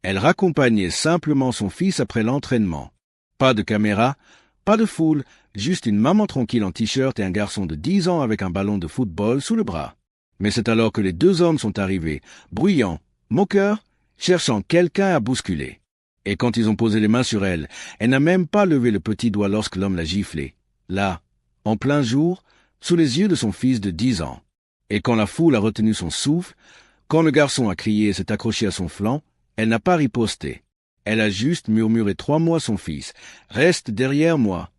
Elle raccompagnait simplement son fils après l'entraînement. Pas de caméra, pas de foule, juste une maman tranquille en t-shirt et un garçon de 10 ans avec un ballon de football sous le bras. Mais c'est alors que les deux hommes sont arrivés, bruyants, moqueurs, cherchant quelqu'un à bousculer. Et quand ils ont posé les mains sur elle, elle n'a même pas levé le petit doigt lorsque l'homme l'a giflé. Là, en plein jour, sous les yeux de son fils de 10 ans. Et quand la foule a retenu son souffle, quand le garçon a crié et s'est accroché à son flanc, elle n'a pas riposté. Elle a juste murmuré 3 mots à son fils. « Reste derrière moi !»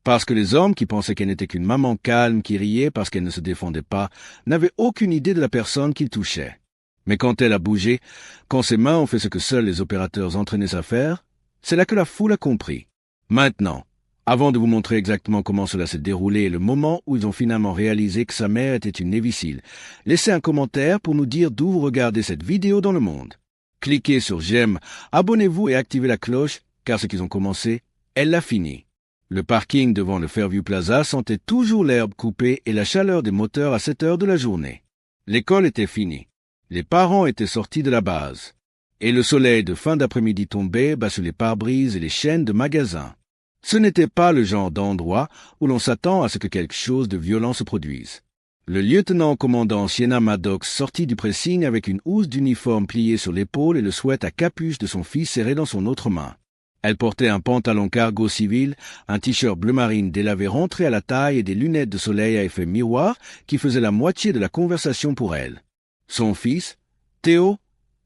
Parce que les hommes qui pensaient qu'elle n'était qu'une maman calme qui riait parce qu'elle ne se défendait pas, n'avaient aucune idée de la personne qu'ils touchaient. Mais quand elle a bougé, quand ses mains ont fait ce que seuls les opérateurs entraînés savent faire, c'est là que la foule a compris. Maintenant, avant de vous montrer exactement comment cela s'est déroulé et le moment où ils ont finalement réalisé que sa mère était une névicile, laissez un commentaire pour nous dire d'où vous regardez cette vidéo dans le monde. Cliquez sur j'aime, abonnez-vous et activez la cloche, car ce qu'ils ont commencé, elle l'a fini. Le parking devant le Fairview Plaza sentait toujours l'herbe coupée et la chaleur des moteurs à 7 heures de la journée. L'école était finie. Les parents étaient sortis de la base. Et le soleil de fin d'après-midi tombait bas sur les pare-brises et les chaînes de magasins. Ce n'était pas le genre d'endroit où l'on s'attend à ce que quelque chose de violent se produise. Le lieutenant-commandant Sienna Maddox sortit du pressing avec une housse d'uniforme pliée sur l'épaule et le sweat à capuche de son fils serré dans son autre main. Elle portait un pantalon cargo civil, un t-shirt bleu marine délavé rentré à la taille et des lunettes de soleil à effet miroir qui faisaient la moitié de la conversation pour elle. Son fils, Théo,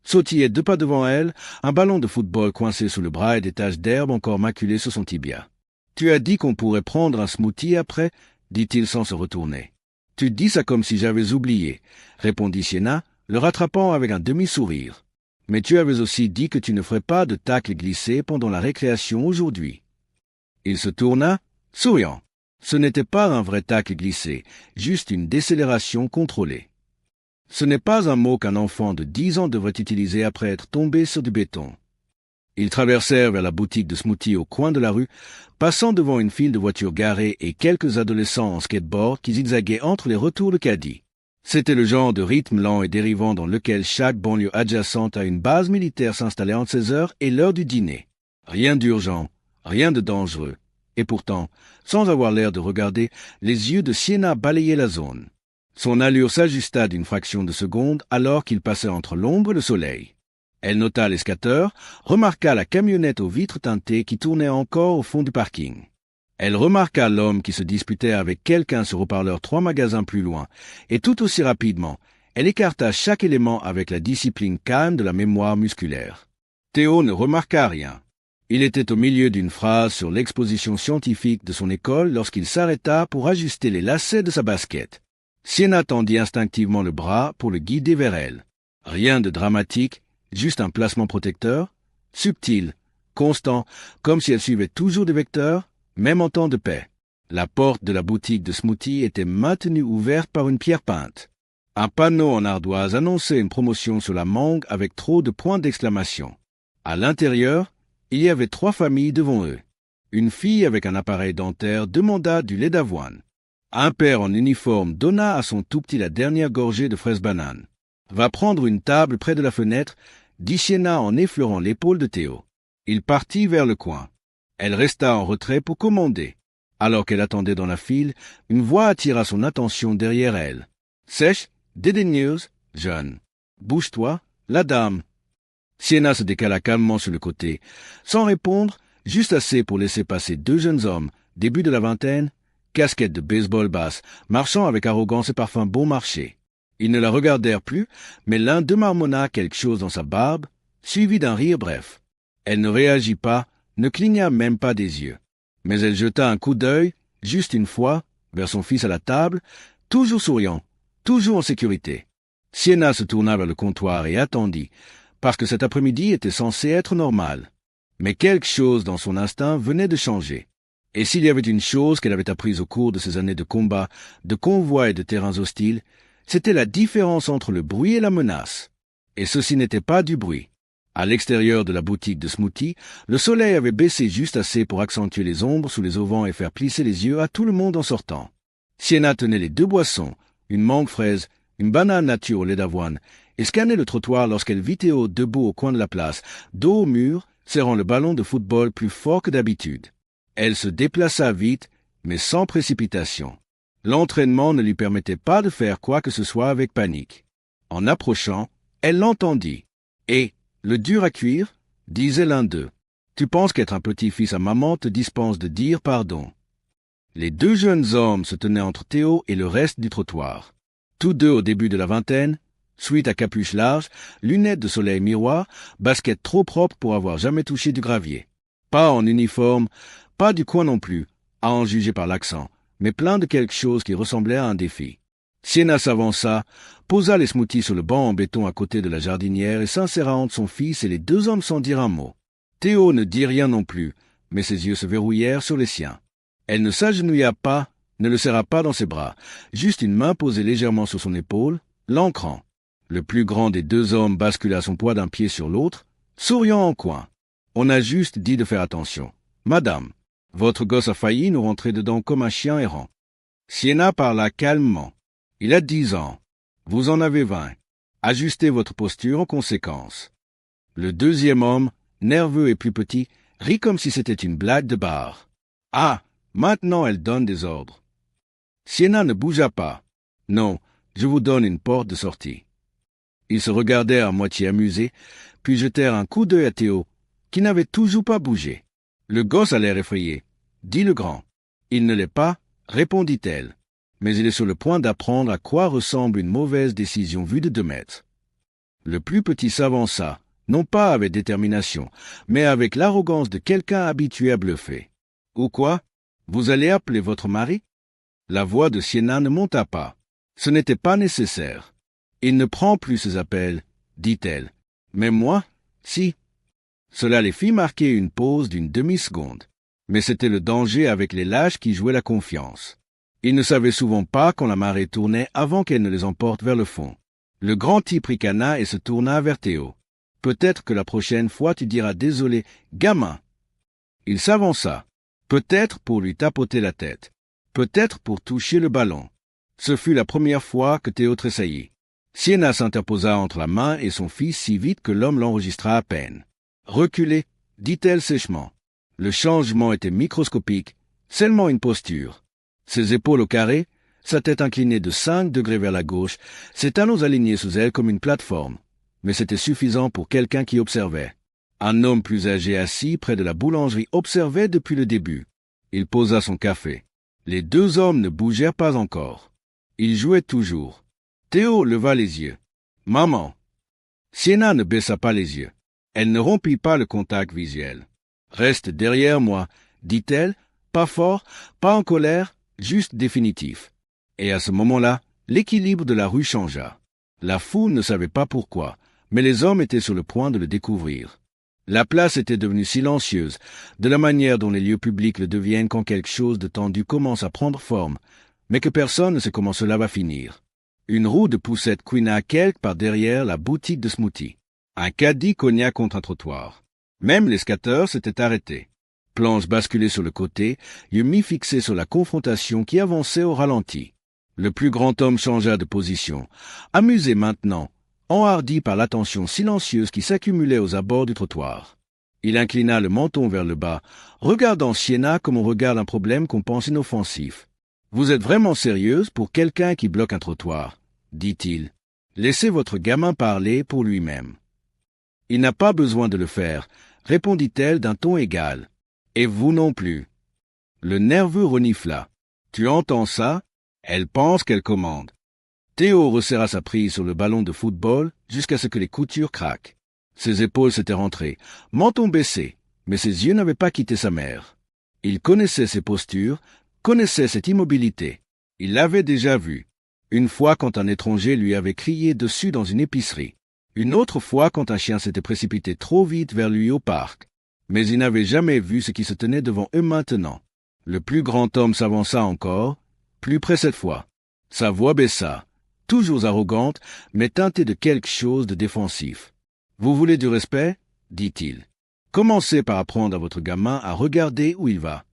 sautillait 2 pas devant elle, un ballon de football coincé sous le bras et des taches d'herbe encore maculées sur son tibia. « Tu as dit qu'on pourrait prendre un smoothie après ?» dit-il sans se retourner. « Tu dis ça comme si j'avais oublié » répondit Sienna, le rattrapant avec un demi-sourire. « Mais tu avais aussi dit que tu ne ferais pas de tacle glissé pendant la récréation aujourd'hui. » Il se tourna, souriant. Ce n'était pas un vrai tacle glissé, juste une décélération contrôlée. Ce n'est pas un mot qu'un enfant de 10 ans devrait utiliser après être tombé sur du béton. Ils traversèrent vers la boutique de smoothie au coin de la rue, passant devant une file de voitures garées et quelques adolescents en skateboard qui zigzaguaient entre les retours de caddie. C'était le genre de rythme lent et dérivant dans lequel chaque banlieue adjacente à une base militaire s'installait entre 16 heures et l'heure du dîner. Rien d'urgent, rien de dangereux. Et pourtant, sans avoir l'air de regarder, les yeux de Sienna balayaient la zone. Son allure s'ajusta d'une fraction de seconde alors qu'il passait entre l'ombre et le soleil. Elle nota les skateurs, remarqua la camionnette aux vitres teintées qui tournait encore au fond du parking. Elle remarqua l'homme qui se disputait avec quelqu'un sur haut-parleur 3 magasins plus loin, et tout aussi rapidement, elle écarta chaque élément avec la discipline calme de la mémoire musculaire. Théo ne remarqua rien. Il était au milieu d'une phrase sur l'exposition scientifique de son école lorsqu'il s'arrêta pour ajuster les lacets de sa basket. Sienna tendit instinctivement le bras pour le guider vers elle. Rien de dramatique, juste un placement protecteur, subtil, constant, comme si elle suivait toujours des vecteurs, même en temps de paix. La porte de la boutique de smoothie était maintenue ouverte par une pierre peinte. Un panneau en ardoise annonçait une promotion sur la mangue avec trop de points d'exclamation. À l'intérieur, il y avait 3 familles devant eux. Une fille avec un appareil dentaire demanda du lait d'avoine. Un père en uniforme donna à son tout-petit la dernière gorgée de fraise banane. « Va prendre une table près de la fenêtre » dit Sienna en effleurant l'épaule de Théo. Il partit vers le coin. Elle resta en retrait pour commander. Alors qu'elle attendait dans la file, une voix attira son attention derrière elle. « Sèche, dédaigneuse, jeune. Bouge-toi, la dame. » Sienna se décala calmement sur le côté, sans répondre, juste assez pour laisser passer 2 jeunes hommes, début de la vingtaine, casquette de baseball basse, marchant avec arrogance et parfum bon marché. Ils ne la regardèrent plus, mais l'un d'eux marmonna quelque chose dans sa barbe, suivi d'un rire bref. Elle ne réagit pas, ne cligna même pas des yeux. Mais elle jeta un coup d'œil, juste une fois, vers son fils à la table, toujours souriant, toujours en sécurité. Sienna se tourna vers le comptoir et attendit, parce que cet après-midi était censé être normal. Mais quelque chose dans son instinct venait de changer. Et s'il y avait une chose qu'elle avait apprise au cours de ces années de combat, de convois et de terrains hostiles, c'était la différence entre le bruit et la menace. Et ceci n'était pas du bruit. À l'extérieur de la boutique de smoothie, le soleil avait baissé juste assez pour accentuer les ombres sous les auvents et faire plisser les yeux à tout le monde en sortant. Sienna tenait les 2 boissons, une mangue fraise, une banane nature au lait d'avoine, et scannait le trottoir lorsqu'elle vit Théo debout au coin de la place, dos au mur, serrant le ballon de football plus fort que d'habitude. Elle se déplaça vite, mais sans précipitation. L'entraînement ne lui permettait pas de faire quoi que ce soit avec panique. En approchant, elle l'entendit. « Et, le dur à cuire ?» disait l'un d'eux. « Tu penses qu'être un petit-fils à maman te dispense de dire pardon ?» Les deux jeunes hommes se tenaient entre Théo et le reste du trottoir. Tous deux au début de la vingtaine, sweat à capuche large, lunettes de soleil miroir, baskets trop propres pour avoir jamais touché du gravier. Pas en uniforme, pas du coin non plus, à en juger par l'accent, mais plein de quelque chose qui ressemblait à un défi. Sienna s'avança, posa les smoothies sur le banc en béton à côté de la jardinière et s'inséra entre son fils et les deux hommes sans dire un mot. Théo ne dit rien non plus, mais ses yeux se verrouillèrent sur les siens. Elle ne s'agenouilla pas, ne le serra pas dans ses bras, juste une main posée légèrement sur son épaule, l'ancrant. Le plus grand des deux hommes bascula son poids d'un pied sur l'autre, souriant en coin. On a juste dit de faire attention. « Madame, votre gosse a failli nous rentrer dedans comme un chien errant. » Sienna parla calmement. « Il a 10 ans. Vous en avez 20. Ajustez votre posture en conséquence. » Le deuxième homme, nerveux et plus petit, rit comme si c'était une blague de bar. « Ah, maintenant elle donne des ordres. » Sienna ne bougea pas. « Non, je vous donne une porte de sortie. » Ils se regardèrent à moitié amusés, puis jetèrent un coup d'œil à Théo, qui n'avait toujours pas bougé. « Le gosse a l'air effrayé, » dit le grand. « Il ne l'est pas, » répondit-elle. « Mais il est sur le point d'apprendre à quoi ressemble une mauvaise décision vue de 2 mètres. » Le plus petit s'avança, non pas avec détermination, mais avec l'arrogance de quelqu'un habitué à bluffer. « Ou quoi? Vous allez appeler votre mari? » La voix de Sienna ne monta pas. Ce n'était pas nécessaire. « Il ne prend plus ses appels, » dit-elle. « Mais moi, si. » Cela les fit marquer une pause d'une demi-seconde. Mais c'était le danger avec les lâches qui jouaient la confiance. Ils ne savaient souvent pas quand la marée tournait avant qu'elle ne les emporte vers le fond. Le grand type ricana et se tourna vers Théo. « Peut-être que la prochaine fois tu diras désolé, gamin. » Il s'avança. Peut-être pour lui tapoter la tête. Peut-être pour toucher le ballon. Ce fut la première fois que Théo tressaillit. Sienna s'interposa entre la main et son fils si vite que l'homme l'enregistra à peine. « Reculez, » dit-elle sèchement. Le changement était microscopique, seulement une posture. Ses épaules au carré, sa tête inclinée de 5 degrés vers la gauche, ses talons alignés sous elle comme une plateforme. Mais c'était suffisant pour quelqu'un qui observait. Un homme plus âgé assis près de la boulangerie observait depuis le début. Il posa son café. Les deux hommes ne bougèrent pas encore. Ils jouaient toujours. Théo leva les yeux. « Maman !» Sienna ne baissa pas les yeux. Elle ne rompit pas le contact visuel. « Reste derrière moi », dit-elle, pas fort, pas en colère, juste définitif. Et à ce moment-là, l'équilibre de la rue changea. La foule ne savait pas pourquoi, mais les hommes étaient sur le point de le découvrir. La place était devenue silencieuse, de la manière dont les lieux publics le deviennent quand quelque chose de tendu commence à prendre forme, mais que personne ne sait comment cela va finir. Une roue de poussette couina quelque part derrière la boutique de smoothie. Un caddie cogna contre un trottoir. Même les skateurs s'étaient arrêtés. Planche basculée sur le côté, yeux mi-fixés sur la confrontation qui avançait au ralenti. Le plus grand homme changea de position, amusé maintenant, enhardi par l'attention silencieuse qui s'accumulait aux abords du trottoir. Il inclina le menton vers le bas, regardant Sienna comme on regarde un problème qu'on pense inoffensif. « Vous êtes vraiment sérieuse pour quelqu'un qui bloque un trottoir ?» dit-il. « Laissez votre gamin parler pour lui-même. » « Il n'a pas besoin de le faire, » répondit-elle d'un ton égal. « Et vous non plus. » Le nerveux renifla. « Tu entends ça? Elle pense qu'elle commande. » Théo resserra sa prise sur le ballon de football jusqu'à ce que les coutures craquent. Ses épaules s'étaient rentrées, menton baissé, mais ses yeux n'avaient pas quitté sa mère. Il connaissait ses postures, connaissait cette immobilité. Il l'avait déjà vue. Une fois quand un étranger lui avait crié dessus dans une épicerie. Une autre fois quand un chien s'était précipité trop vite vers lui au parc. Mais il n'avait jamais vu ce qui se tenait devant eux maintenant. Le plus grand homme s'avança encore, plus près cette fois. Sa voix baissa, toujours arrogante, mais teintée de quelque chose de défensif. « Vous voulez du respect ?» dit-il. « Commencez par apprendre à votre gamin à regarder où il va. »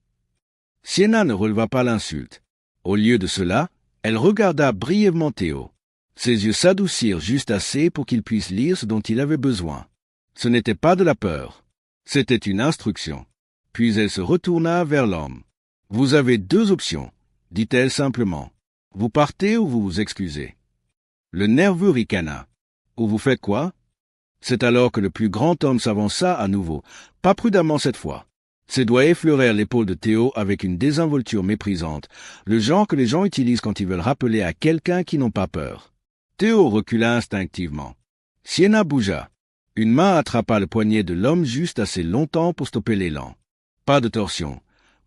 Sienna ne releva pas l'insulte. Au lieu de cela, elle regarda brièvement Théo. Ses yeux s'adoucirent juste assez pour qu'il puisse lire ce dont il avait besoin. Ce n'était pas de la peur. C'était une instruction. Puis elle se retourna vers l'homme. « Vous avez deux options, » dit-elle simplement. « Vous partez ou vous vous excusez. » Le nerveux ricana. « Ou vous faites quoi ?» C'est alors que le plus grand homme s'avança à nouveau, pas prudemment cette fois. Ses doigts effleurèrent l'épaule de Théo avec une désinvolture méprisante, le genre que les gens utilisent quand ils veulent rappeler à quelqu'un qu'ils n'ont pas peur. Théo recula instinctivement. Sienna bougea. Une main attrapa le poignet de l'homme juste assez longtemps pour stopper l'élan. Pas de torsion,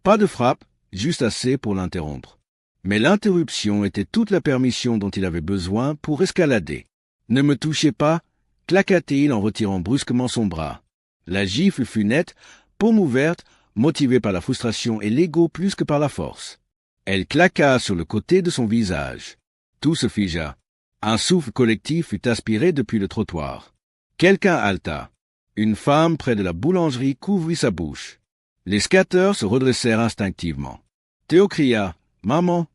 pas de frappe, juste assez pour l'interrompre. Mais l'interruption était toute la permission dont il avait besoin pour escalader. « Ne me touchez pas !» claqua-t-il en retirant brusquement son bras. La gifle fut nette, paume ouverte, motivée par la frustration et l'ego plus que par la force. Elle claqua sur le côté de son visage. Tout se figea. Un souffle collectif fut aspiré depuis le trottoir. Quelqu'un halta. Une femme près de la boulangerie couvrit sa bouche. Les scatteurs se redressèrent instinctivement. Théo cria « Maman !»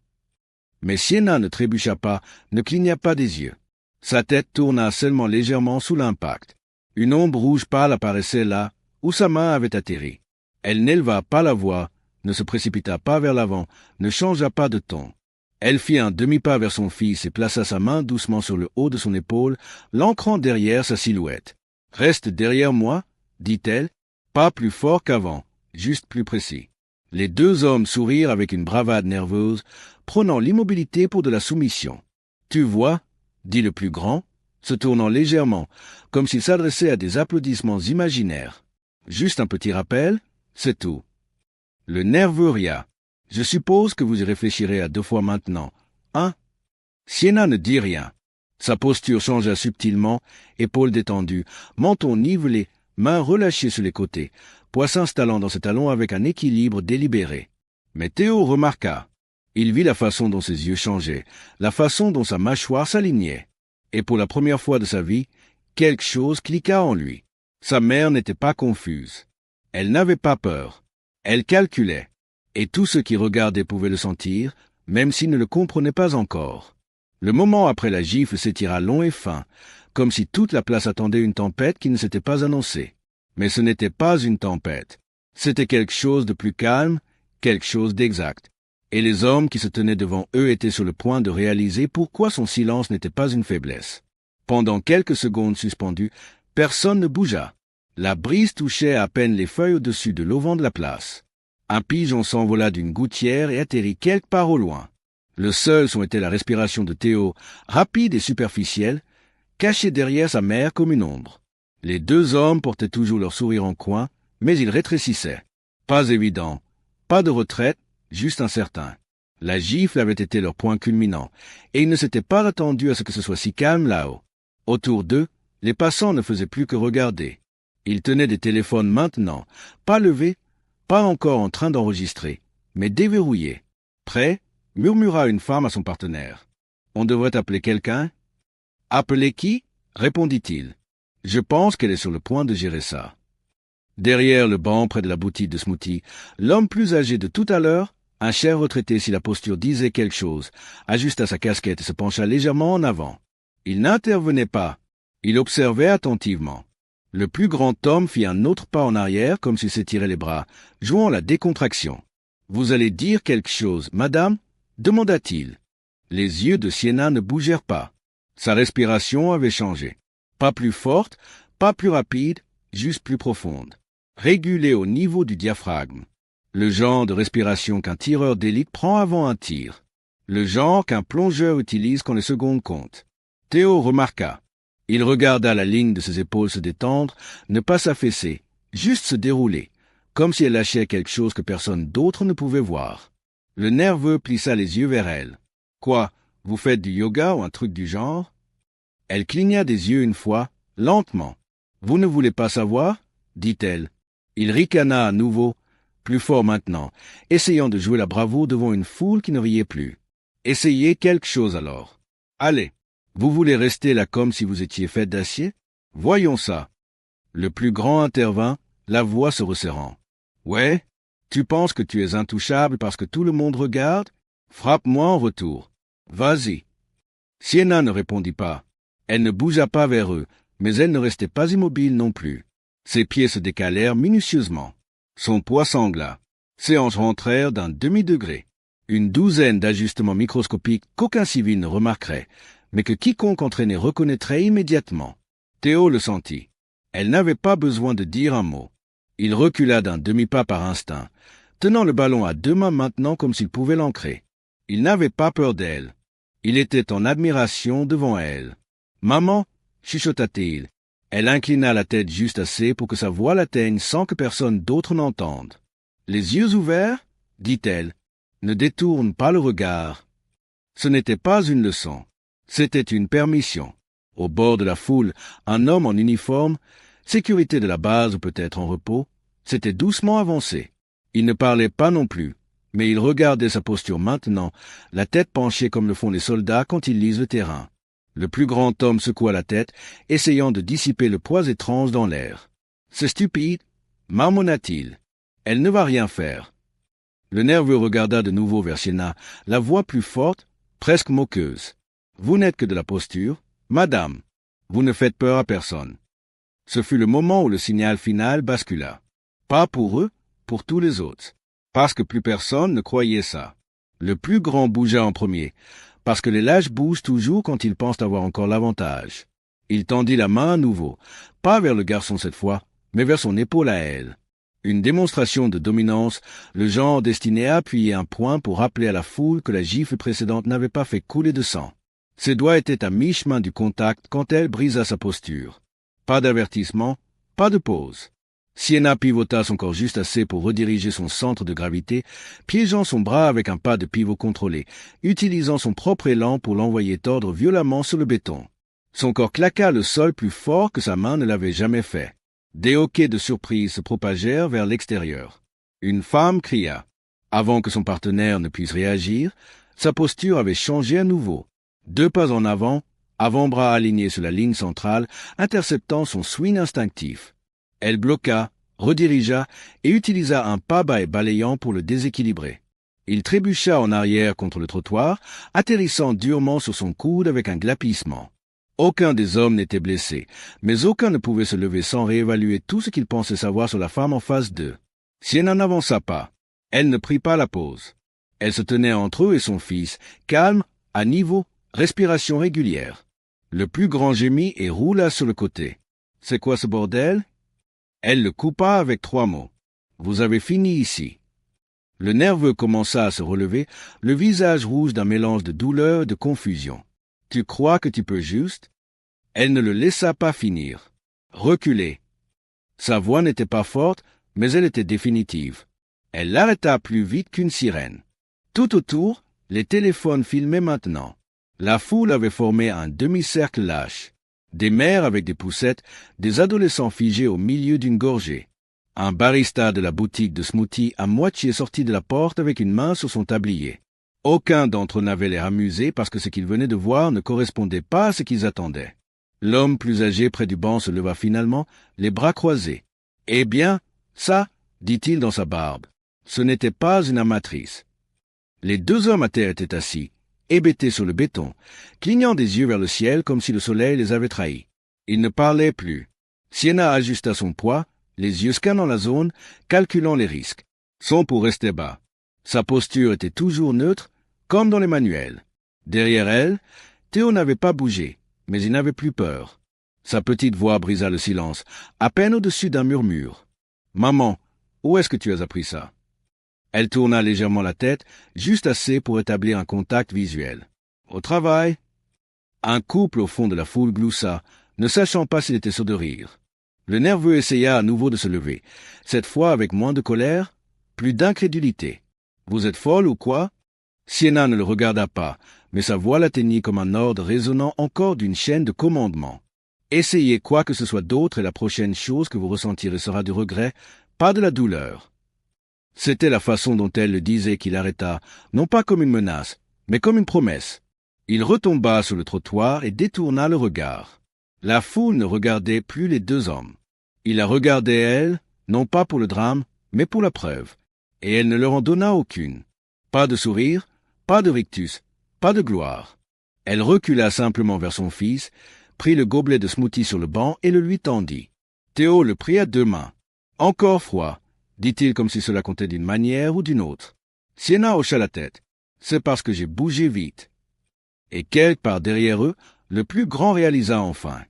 Mais Sienna ne trébucha pas, ne cligna pas des yeux. Sa tête tourna seulement légèrement sous l'impact. Une ombre rouge pâle apparaissait là, où sa main avait atterri. Elle n'éleva pas la voix, ne se précipita pas vers l'avant, ne changea pas de ton. Elle fit un demi-pas vers son fils et plaça sa main doucement sur le haut de son épaule, l'ancrant derrière sa silhouette. « Reste derrière moi, » dit-elle, pas plus fort qu'avant, juste plus précis. Les deux hommes sourirent avec une bravade nerveuse, prenant l'immobilité pour de la soumission. « Tu vois ?» dit le plus grand, se tournant légèrement, comme s'il s'adressait à des applaudissements imaginaires. « Juste un petit rappel, c'est tout. » Le nerveux ria. « Je suppose que vous y réfléchirez à deux fois maintenant, hein ?» Sienna ne dit rien. Sa posture changea subtilement, épaules détendues, menton nivelé, mains relâchées sur les côtés, poids s'installant dans ses talons avec un équilibre délibéré. Mais Théo remarqua. Il vit la façon dont ses yeux changeaient, la façon dont sa mâchoire s'alignait. Et pour la première fois de sa vie, quelque chose cliqua en lui. Sa mère n'était pas confuse. Elle n'avait pas peur. Elle calculait. Et tous ceux qui regardaient pouvaient le sentir, même s'ils ne le comprenaient pas encore. Le moment après la gifle s'étira long et fin, comme si toute la place attendait une tempête qui ne s'était pas annoncée. Mais ce n'était pas une tempête. C'était quelque chose de plus calme, quelque chose d'exact. Et les hommes qui se tenaient devant eux étaient sur le point de réaliser pourquoi son silence n'était pas une faiblesse. Pendant quelques secondes suspendues, personne ne bougea. La brise touchait à peine les feuilles au-dessus de l'auvent de la place. Un pigeon s'envola d'une gouttière et atterrit quelque part au loin. Le seul son était la respiration de Théo, rapide et superficielle, caché derrière sa mère comme une ombre. Les deux hommes portaient toujours leur sourire en coin, mais ils rétrécissaient. Pas évident, pas de retraite, juste incertain. La gifle avait été leur point culminant, et ils ne s'étaient pas attendus à ce que ce soit si calme là-haut. Autour d'eux, les passants ne faisaient plus que regarder. Ils tenaient des téléphones maintenant, pas levés, pas encore en train d'enregistrer, mais déverrouillés. Prêts, murmura une femme à son partenaire. « On devrait appeler quelqu'un ?»« Appeler qui ?» répondit-il. « Je pense qu'elle est sur le point de gérer ça. » Derrière le banc près de la boutique de smoothie, l'homme plus âgé de tout à l'heure, un cher retraité si la posture disait quelque chose, ajusta sa casquette et se pencha légèrement en avant. Il n'intervenait pas. Il observait attentivement. Le plus grand homme fit un autre pas en arrière comme s'il s'étirait les bras, jouant la décontraction. « Vous allez dire quelque chose, madame ?» demanda-t-il. Les yeux de Sienna ne bougèrent pas. Sa respiration avait changé. Pas plus forte, pas plus rapide, juste plus profonde. Régulée au niveau du diaphragme. Le genre de respiration qu'un tireur d'élite prend avant un tir. Le genre qu'un plongeur utilise quand les secondes comptent. Théo remarqua. Il regarda la ligne de ses épaules se détendre, ne pas s'affaisser, juste se dérouler, comme si elle lâchait quelque chose que personne d'autre ne pouvait voir. Le nerveux plissa les yeux vers elle. « Quoi, vous faites du yoga ou un truc du genre ?» Elle cligna des yeux une fois, lentement. « Vous ne voulez pas savoir ?» dit-elle. Il ricana à nouveau, plus fort maintenant, essayant de jouer la bravoure devant une foule qui ne riait plus. « Essayez quelque chose alors. Allez, vous voulez rester là comme si vous étiez faite d'acier? Voyons ça. » Le plus grand intervint, la voix se resserrant. « Ouais, tu penses que tu es intouchable parce que tout le monde regarde? Frappe-moi en retour. Vas-y. » Sienna ne répondit pas. Elle ne bougea pas vers eux, mais elle ne restait pas immobile non plus. Ses pieds se décalèrent minutieusement. Son poids sangla. Ses hanches rentrèrent d'un demi-degré. Une douzaine d'ajustements microscopiques qu'aucun civil ne remarquerait, mais que quiconque entraîné reconnaîtrait immédiatement. Théo le sentit. Elle n'avait pas besoin de dire un mot. Il recula d'un demi-pas par instinct, tenant le ballon à deux mains maintenant comme s'il pouvait l'ancrer. Il n'avait pas peur d'elle. Il était en admiration devant elle. « Maman » chuchota-t-il. Elle inclina la tête juste assez pour que sa voix l'atteigne sans que personne d'autre n'entende. « Les yeux ouverts » dit-elle. « Ne détourne pas le regard. » Ce n'était pas une leçon. C'était une permission. Au bord de la foule, un homme en uniforme, sécurité de la base ou peut-être en repos, s'était doucement avancé. Il ne parlait pas non plus, mais il regardait sa posture maintenant, la tête penchée comme le font les soldats quand ils lisent le terrain. Le plus grand homme secoua la tête, essayant de dissiper le poids étrange dans l'air. « C'est stupide, » marmonna-t-il. « Elle ne va rien faire. » Le nerveux regarda de nouveau vers Sienna, la voix plus forte, presque moqueuse. « Vous n'êtes que de la posture, madame. Vous ne faites peur à personne. » Ce fut le moment où le signal final bascula. Pas pour eux, pour tous les autres. Parce que plus personne ne croyait ça. Le plus grand bougea en premier, parce que les lâches bougent toujours quand ils pensent avoir encore l'avantage. Il tendit la main à nouveau, pas vers le garçon cette fois, mais vers son épaule à elle. Une démonstration de dominance, le genre destiné à appuyer un poing pour rappeler à la foule que la gifle précédente n'avait pas fait couler de sang. Ses doigts étaient à mi-chemin du contact quand elle brisa sa posture. Pas d'avertissement, pas de pause. Sienna pivota son corps juste assez pour rediriger son centre de gravité, piégeant son bras avec un pas de pivot contrôlé, utilisant son propre élan pour l'envoyer tordre violemment sur le béton. Son corps claqua le sol plus fort que sa main ne l'avait jamais fait. Des hoquets de surprise se propagèrent vers l'extérieur. Une femme cria. Avant que son partenaire ne puisse réagir, sa posture avait changé à nouveau. 2 pas en avant-bras alignés sur la ligne centrale, interceptant son swing instinctif. Elle bloqua, redirigea et utilisa un pas bas et balayant pour le déséquilibrer. Il trébucha en arrière contre le trottoir, atterrissant durement sur son coude avec un glapissement. Aucun des hommes n'était blessé, mais aucun ne pouvait se lever sans réévaluer tout ce qu'il pensait savoir sur la femme en face d'eux. Sienna n'avança pas. Elle ne prit pas la pause. Elle se tenait entre eux et son fils, calme, à niveau, respiration régulière. Le plus grand gémit et roula sur le côté. « C'est quoi ce bordel ?» Elle le coupa avec 3 mots. « Vous avez fini ici. » Le nerveux commença à se relever, le visage rouge d'un mélange de douleur et de confusion. « Tu crois que tu peux juste ?» Elle ne le laissa pas finir. « Reculez. » Sa voix n'était pas forte, mais elle était définitive. Elle l'arrêta plus vite qu'une sirène. Tout autour, les téléphones filmaient maintenant. La foule avait formé un demi-cercle lâche. Des mères avec des poussettes, des adolescents figés au milieu d'une gorgée. Un barista de la boutique de smoothie à moitié sorti de la porte avec une main sur son tablier. Aucun d'entre eux n'avait l'air amusé parce que ce qu'ils venaient de voir ne correspondait pas à ce qu'ils attendaient. L'homme plus âgé près du banc se leva finalement, les bras croisés. « Eh bien, ça, dit-il dans sa barbe, ce n'était pas une amatrice. » Les 2 hommes à terre étaient assis, hébétés sur le béton, clignant des yeux vers le ciel comme si le soleil les avait trahis. Ils ne parlaient plus. Sienna ajusta son poids, les yeux scannant la zone, calculant les risques. Son pouls restait bas. Sa posture était toujours neutre, comme dans les manuels. Derrière elle, Théo n'avait pas bougé, mais il n'avait plus peur. Sa petite voix brisa le silence, à peine au-dessus d'un murmure. « Maman, où est-ce que tu as appris ça ?» Elle tourna légèrement la tête, juste assez pour établir un contact visuel. « Au travail ?» Un couple au fond de la foule gloussa, ne sachant pas s'il était sourd de rire. Le nerveux essaya à nouveau de se lever, cette fois avec moins de colère, plus d'incrédulité. « Vous êtes folle ou quoi ?» Sienna ne le regarda pas, mais sa voix l'atteignit comme un ordre résonnant encore d'une chaîne de commandement. « Essayez quoi que ce soit d'autre et la prochaine chose que vous ressentirez sera du regret, pas de la douleur. » C'était la façon dont elle le disait qu'il arrêta, non pas comme une menace, mais comme une promesse. Il retomba sur le trottoir et détourna le regard. La foule ne regardait plus les 2 hommes. Il la regardait elle, non pas pour le drame, mais pour la preuve, et elle ne leur en donna aucune. Pas de sourire, pas de rictus, pas de gloire. Elle recula simplement vers son fils, prit le gobelet de smoothie sur le banc et le lui tendit. Théo le prit à 2 mains. « Encore froid », dit-il comme si cela comptait d'une manière ou d'une autre. Sienna hocha la tête. « C'est parce que j'ai bougé vite. » Et quelque part derrière eux, le plus grand réalisa enfin.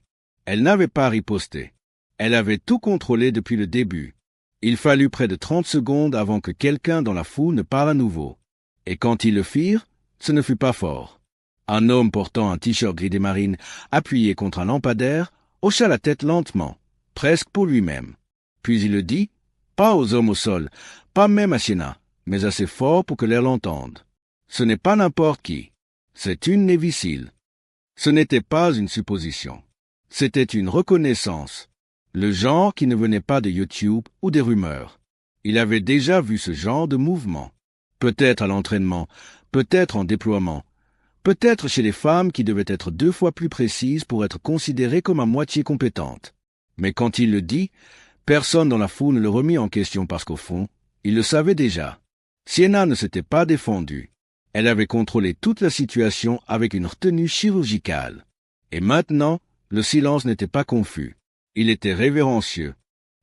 Elle n'avait pas riposté. Elle avait tout contrôlé depuis le début. Il fallut près de 30 secondes avant que quelqu'un dans la foule ne parle à nouveau. Et quand ils le firent, ce ne fut pas fort. Un homme portant un t-shirt gris des marines, appuyé contre un lampadaire, hocha la tête lentement, presque pour lui-même. Puis il le dit, pas aux hommes au sol, pas même à Sienna, mais assez fort pour que l'air l'entende. Ce n'est pas n'importe qui. C'est une Navy SEAL. Ce n'était pas une supposition. C'était une reconnaissance. Le genre qui ne venait pas de YouTube ou des rumeurs. Il avait déjà vu ce genre de mouvement. Peut-être à l'entraînement, peut-être en déploiement, peut-être chez les femmes qui devaient être 2 fois plus précises pour être considérées comme à moitié compétentes. Mais quand il le dit, personne dans la foule ne le remit en question parce qu'au fond, il le savait déjà. Sienna ne s'était pas défendue. Elle avait contrôlé toute la situation avec une retenue chirurgicale. Et maintenant, le silence n'était pas confus. Il était révérencieux.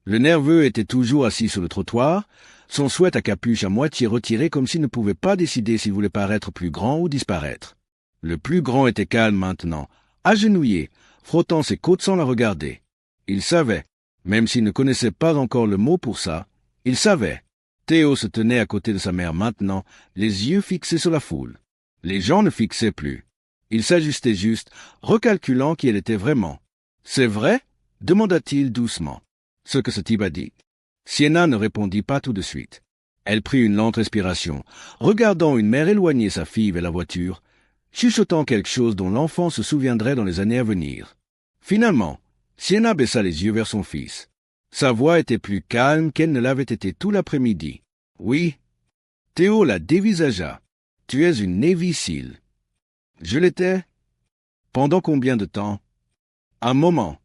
Le nerveux était toujours assis sur le trottoir, son sweat à capuche à moitié retiré comme s'il ne pouvait pas décider s'il voulait paraître plus grand ou disparaître. Le plus grand était calme maintenant, agenouillé, frottant ses côtes sans la regarder. Il savait, même s'il ne connaissait pas encore le mot pour ça, il savait. Théo se tenait à côté de sa mère maintenant, les yeux fixés sur la foule. Les gens ne fixaient plus. Il s'ajustait juste, recalculant qui elle était vraiment. « C'est vrai ?» demanda-t-il doucement. « Ce que ce type a dit. » Sienna ne répondit pas tout de suite. Elle prit une lente respiration, regardant une mère éloigner sa fille vers la voiture, chuchotant quelque chose dont l'enfant se souviendrait dans les années à venir. Finalement, Sienna baissa les yeux vers son fils. Sa voix était plus calme qu'elle ne l'avait été tout l'après-midi. « Oui. » Théo la dévisagea. « Tu es une Navy SEAL. »« Je l'étais. »« Pendant combien de temps ?»« Un moment. »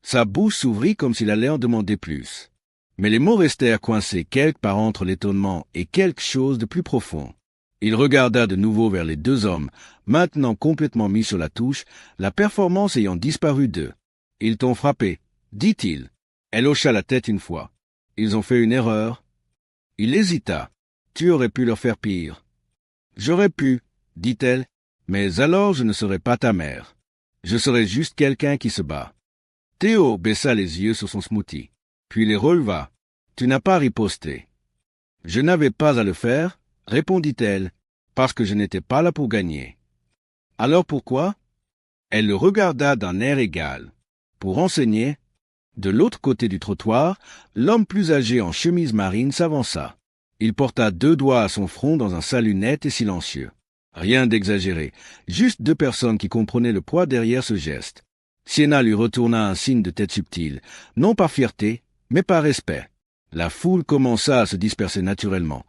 Sa bouche s'ouvrit comme s'il allait en demander plus. Mais les mots restèrent coincés quelque part entre l'étonnement et quelque chose de plus profond. Il regarda de nouveau vers les 2 hommes, maintenant complètement mis sur la touche, la performance ayant disparu d'eux. « Ils t'ont frappé, » dit-il. Elle hocha la tête une fois. « Ils ont fait une erreur. » Il hésita. « Tu aurais pu leur faire pire. »« J'aurais pu, » dit-elle, « mais alors je ne serais pas ta mère. Je serais juste quelqu'un qui se bat. » Théo baissa les yeux sur son smoothie, puis les releva. « Tu n'as pas riposté. »« Je n'avais pas à le faire, » répondit-elle, « parce que je n'étais pas là pour gagner. »« Alors pourquoi ?» Elle le regarda d'un air égal. Pour enseigner. De l'autre côté du trottoir, l'homme plus âgé en chemise marine s'avança. Il porta 2 doigts à son front dans un salut net et silencieux. Rien d'exagéré, juste 2 personnes qui comprenaient le poids derrière ce geste. Sienna lui retourna un signe de tête subtil, non par fierté, mais par respect. La foule commença à se disperser naturellement,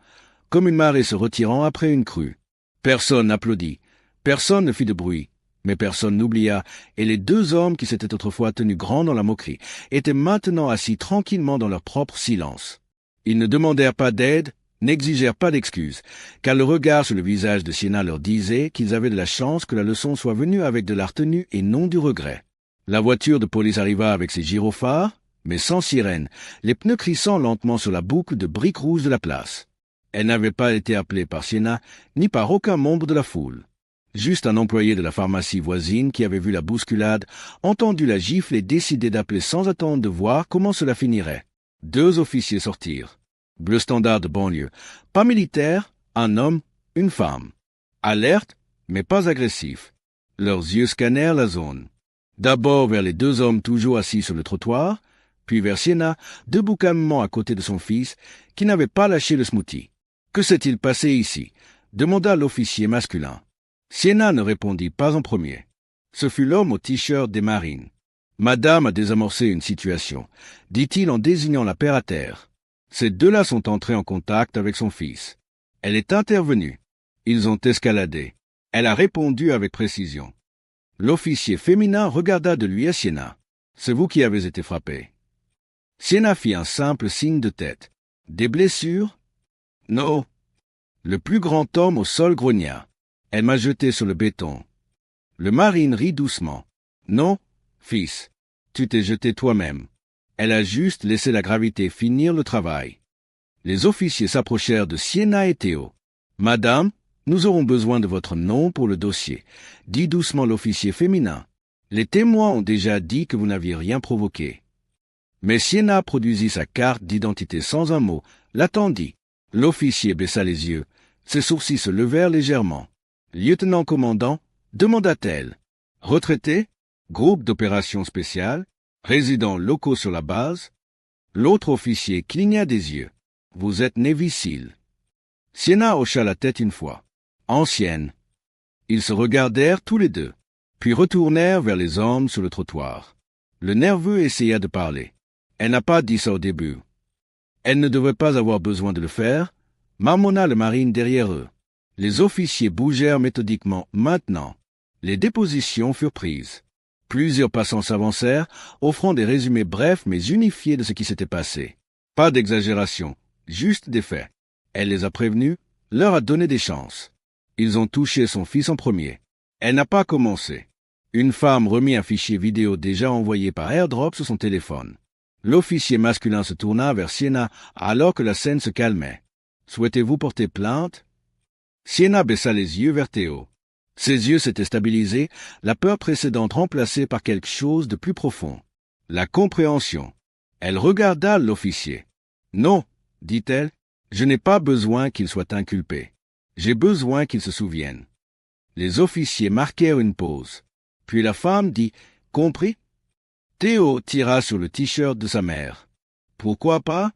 comme une marée se retirant après une crue. Personne n'applaudit, personne ne fit de bruit. Mais personne n'oublia, et les 2 hommes qui s'étaient autrefois tenus grands dans la moquerie étaient maintenant assis tranquillement dans leur propre silence. Ils ne demandèrent pas d'aide, n'exigèrent pas d'excuses, car le regard sur le visage de Sienna leur disait qu'ils avaient de la chance que la leçon soit venue avec de la retenue et non du regret. La voiture de police arriva avec ses gyrophares, mais sans sirène, les pneus crissant lentement sur la boucle de briques rouges de la place. Elle n'avait pas été appelée par Sienna, ni par aucun membre de la foule. Juste un employé de la pharmacie voisine qui avait vu la bousculade, entendu la gifle et décidé d'appeler sans attendre de voir comment cela finirait. 2 officiers sortirent. Bleu standard de banlieue. Pas militaire, un homme, une femme. Alerte, mais pas agressif. Leurs yeux scannèrent la zone. D'abord vers les 2 hommes toujours assis sur le trottoir, puis vers Sienna, debout calmement à côté de son fils, qui n'avait pas lâché le smoothie. « Que s'est-il passé ici ?» demanda l'officier masculin. Sienna ne répondit pas en premier. Ce fut l'homme au t-shirt des marines. « Madame a désamorcé une situation, » dit-il en désignant la paire à terre. Ces 2-là sont entrés en contact avec son fils. Elle est intervenue. Ils ont escaladé. Elle a répondu avec précision. L'officier féminin regarda de lui à Sienna. « C'est vous qui avez été frappé. » Sienna fit un simple signe de tête. « Des blessures ?»« Non. » Le plus grand homme au sol grogna. « Elle m'a jeté sur le béton. » Le marine rit doucement. Non, fils, tu t'es jeté toi-même. Elle a juste laissé la gravité finir le travail. Les officiers s'approchèrent de Sienna et Théo. Madame, nous aurons besoin de votre nom pour le dossier, dit doucement l'officier féminin. Les témoins ont déjà dit que vous n'aviez rien provoqué. Mais Sienna produisit sa carte d'identité sans un mot, l'attendit. L'officier baissa les yeux. Ses sourcils se levèrent légèrement. Lieutenant-commandant, demanda-t-elle. Retraité? Groupe d'opérations spéciales? Résidents locaux sur la base? L'autre officier cligna des yeux. Vous êtes Navy Seal. Sienna hocha la tête une fois. Ancienne. Ils se regardèrent tous les deux, puis retournèrent vers les hommes sur le trottoir. Le nerveux essaya de parler. Elle n'a pas dit ça au début. Elle ne devrait pas avoir besoin de le faire, marmonna le marine derrière eux. Les officiers bougèrent méthodiquement maintenant. Les dépositions furent prises. Plusieurs passants s'avancèrent, offrant des résumés brefs mais unifiés de ce qui s'était passé. Pas d'exagération, juste des faits. Elle les a prévenus, leur a donné des chances. Ils ont touché son fils en premier. Elle n'a pas commencé. Une femme remit un fichier vidéo déjà envoyé par AirDrop sur son téléphone. L'officier masculin se tourna vers Sienna alors que la scène se calmait. « Souhaitez-vous porter plainte ?» Sienna baissa les yeux vers Théo. Ses yeux s'étaient stabilisés, la peur précédente remplacée par quelque chose de plus profond. La compréhension. Elle regarda l'officier. « Non, dit-elle, je n'ai pas besoin qu'il soit inculpé. J'ai besoin qu'il se souvienne. » Les officiers marquèrent une pause. Puis la femme dit « Compris ?» Théo tira sur le t-shirt de sa mère. « Pourquoi pas ?»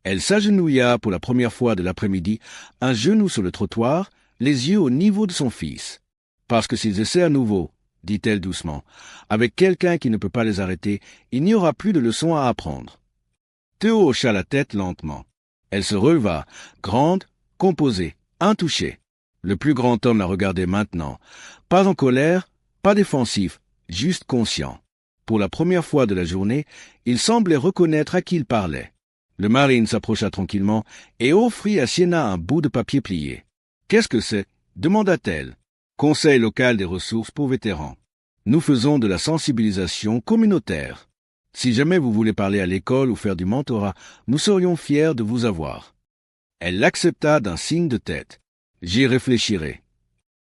Elle s'agenouilla pour la première fois de l'après-midi, un genou sur le trottoir, les yeux au niveau de son fils. « Parce que s'ils essaient à nouveau, dit-elle doucement, avec quelqu'un qui ne peut pas les arrêter, il n'y aura plus de leçons à apprendre. » Théo hocha la tête lentement. Elle se releva, grande, composée, intouchée. Le plus grand homme la regardait maintenant, pas en colère, pas défensif, juste conscient. Pour la première fois de la journée, il semblait reconnaître à qui il parlait. Le marine s'approcha tranquillement et offrit à Sienna un bout de papier plié. « Qu'est-ce que c'est ?» demanda-t-elle. « Conseil local des ressources pour vétérans. Nous faisons de la sensibilisation communautaire. Si jamais vous voulez parler à l'école ou faire du mentorat, nous serions fiers de vous avoir. » Elle l'accepta d'un signe de tête. « J'y réfléchirai. »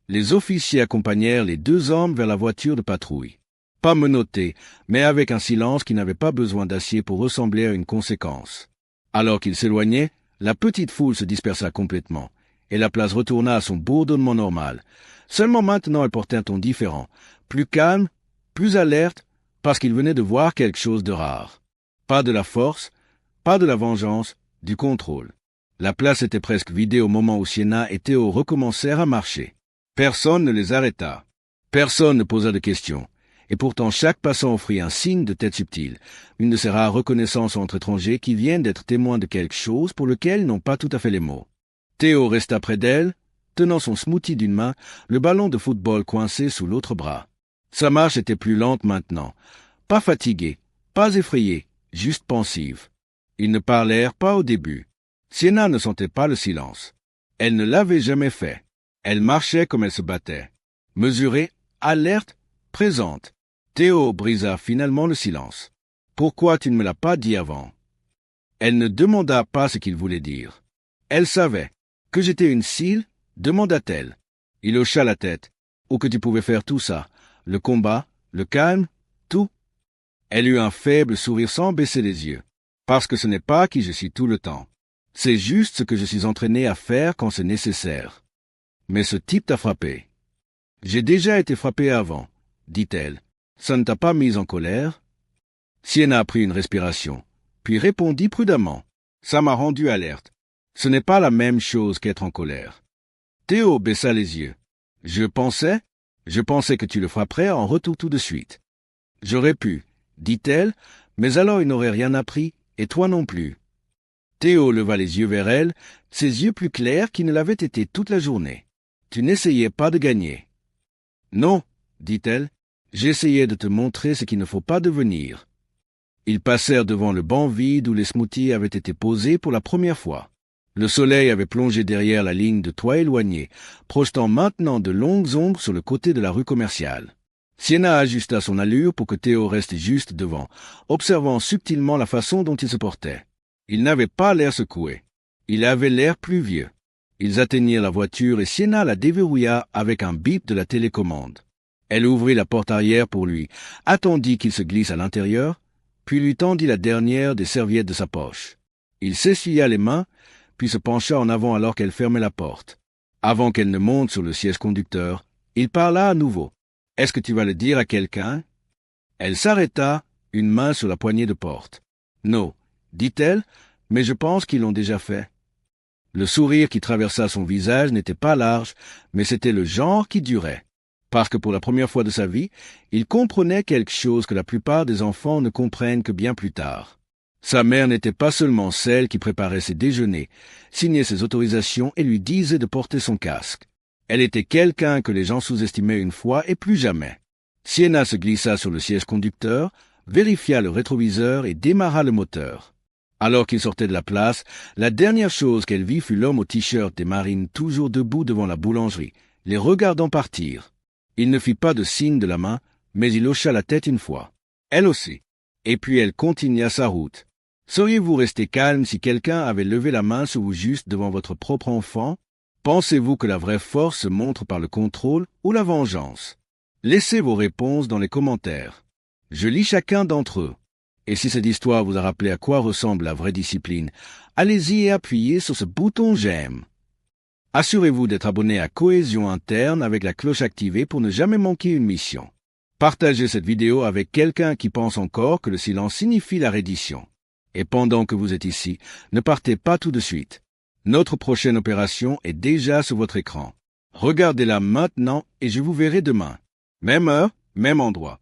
Les officiers accompagnèrent les deux hommes vers la voiture de patrouille. Pas menottés, mais avec un silence qui n'avait pas besoin d'acier pour ressembler à une conséquence. Alors qu'ils s'éloignaient, la petite foule se dispersa complètement, et la place retourna à son bourdonnement normal. Seulement maintenant elle portait un ton différent, plus calme, plus alerte, parce qu'il venait de voir quelque chose de rare. Pas de la force, pas de la vengeance, du contrôle. La place était presque vidée au moment où Sienna et Théo recommencèrent à marcher. Personne ne les arrêta. Personne ne posa de questions. Et pourtant chaque passant offrit un signe de tête subtile, une de ces rares reconnaissances entre étrangers qui viennent d'être témoins de quelque chose pour lequel ils n'ont pas tout à fait les mots. Théo resta près d'elle, tenant son smoothie d'une main, le ballon de football coincé sous l'autre bras. Sa marche était plus lente maintenant, pas fatiguée, pas effrayée, juste pensive. Ils ne parlèrent pas au début. Sienna ne sentait pas le silence. Elle ne l'avait jamais fait. Elle marchait comme elle se battait. Mesurée, alerte, présente. Théo brisa finalement le silence. « Pourquoi tu ne me l'as pas dit avant ?» Elle ne demanda pas ce qu'il voulait dire. Elle savait. « Que j'étais une Seal ?» demanda-t-elle. Il hocha la tête. « Ou que tu pouvais faire tout ça. Le combat, le calme, tout. » Elle eut un faible sourire sans baisser les yeux. « Parce que ce n'est pas qui je suis tout le temps. C'est juste ce que je suis entraîné à faire quand c'est nécessaire. Mais ce type t'a frappé. »« J'ai déjà été frappé avant, » dit-elle. « Ça ne t'a pas mise en colère ?» Sienna prit une respiration, puis répondit prudemment. « Ça m'a rendu alerte. Ce n'est pas la même chose qu'être en colère. » Théo baissa les yeux. « Je pensais que tu le frapperais en retour tout de suite. »« J'aurais pu, » dit-elle, « mais alors il n'aurait rien appris, et toi non plus. » Théo leva les yeux vers elle, ses yeux plus clairs qu'ils ne l'avaient été toute la journée. « Tu n'essayais pas de gagner. »« Non, » dit-elle, « j'essayais de te montrer ce qu'il ne faut pas devenir. » Ils passèrent devant le banc vide où les smoothies avaient été posés pour la première fois. Le soleil avait plongé derrière la ligne de toit éloignée, projetant maintenant de longues ombres sur le côté de la rue commerciale. Sienna ajusta son allure pour que Théo reste juste devant, observant subtilement la façon dont il se portait. Il n'avait pas l'air secoué. Il avait l'air plus vieux. Ils atteignirent la voiture et Sienna la déverrouilla avec un bip de la télécommande. Elle ouvrit la porte arrière pour lui, attendit qu'il se glisse à l'intérieur, puis lui tendit la dernière des serviettes de sa poche. Il s'essuya les mains, puis se pencha en avant alors qu'elle fermait la porte. Avant qu'elle ne monte sur le siège conducteur, il parla à nouveau. « Est-ce que tu vas le dire à quelqu'un » Elle s'arrêta, une main sur la poignée de porte. « Non, dit-elle, mais je pense qu'ils l'ont déjà fait. » Le sourire qui traversa son visage n'était pas large, mais c'était le genre qui durait. Parce que pour la première fois de sa vie, il comprenait quelque chose que la plupart des enfants ne comprennent que bien plus tard. Sa mère n'était pas seulement celle qui préparait ses déjeuners, signait ses autorisations et lui disait de porter son casque. Elle était quelqu'un que les gens sous-estimaient une fois et plus jamais. Sienna se glissa sur le siège conducteur, vérifia le rétroviseur et démarra le moteur. Alors qu'il sortait de la place, la dernière chose qu'elle vit fut l'homme au t-shirt des Marines toujours debout devant la boulangerie, les regardant partir. Il ne fit pas de signe de la main, mais il hocha la tête une fois. Elle aussi. Et puis elle continua sa route. Seriez-vous resté calme si quelqu'un avait levé la main sur vous juste devant votre propre enfant? Pensez-vous que la vraie force se montre par le contrôle ou la vengeance? Laissez vos réponses dans les commentaires. Je lis chacun d'entre eux. Et si cette histoire vous a rappelé à quoi ressemble la vraie discipline, allez-y et appuyez sur ce bouton j'aime. Assurez-vous d'être abonné à Cohésion Interne avec la cloche activée pour ne jamais manquer une mission. Partagez cette vidéo avec quelqu'un qui pense encore que le silence signifie la reddition. Et pendant que vous êtes ici, ne partez pas tout de suite. Notre prochaine opération est déjà sur votre écran. Regardez-la maintenant et je vous verrai demain. Même heure, même endroit.